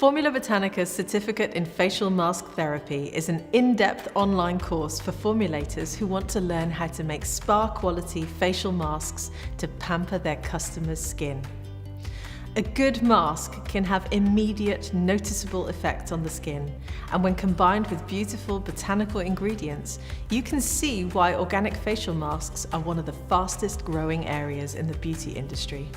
Formula Botanica's Certificate in Facial Masque Therapy is an in-depth online course for formulators who want to learn how to make spa-quality facial masks to pamper their customers' skin. A good mask can have immediate, noticeable effect on the skin, and when combined with beautiful botanical ingredients, you can see why organic facial masks are one of the fastest growing areas in the beauty industry.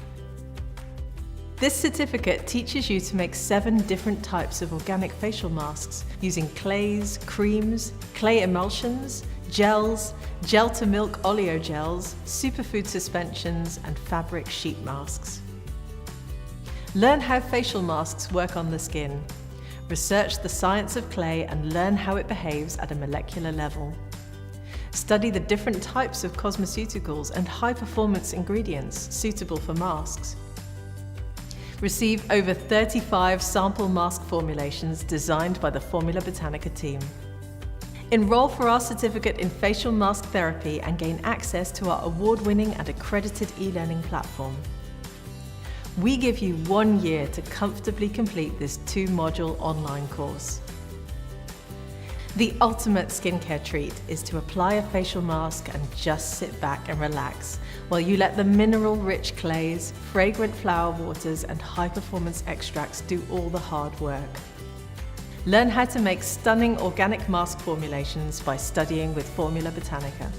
This certificate teaches you to make 7 different types of organic facial masks using clays, creams, clay emulsions, gels, gel-to-milk oleogels, superfood suspensions, and fabric sheet masks. Learn how facial masks work on the skin. Research the science of clay and learn how it behaves at a molecular level. Study the different types of cosmeceuticals and high-performance ingredients suitable for masks. Receive over 35 sample mask formulations designed by the Formula Botanica team. Enroll for our certificate in facial masque therapy and gain access to our award-winning and accredited e-learning platform. We give you 1 year to comfortably complete this 2-module online course. The ultimate skincare treat is to apply a facial mask and just sit back and relax while you let the mineral-rich clays, fragrant flower waters, and high-performance extracts do all the hard work. Learn how to make stunning organic mask formulations by studying with Formula Botanica.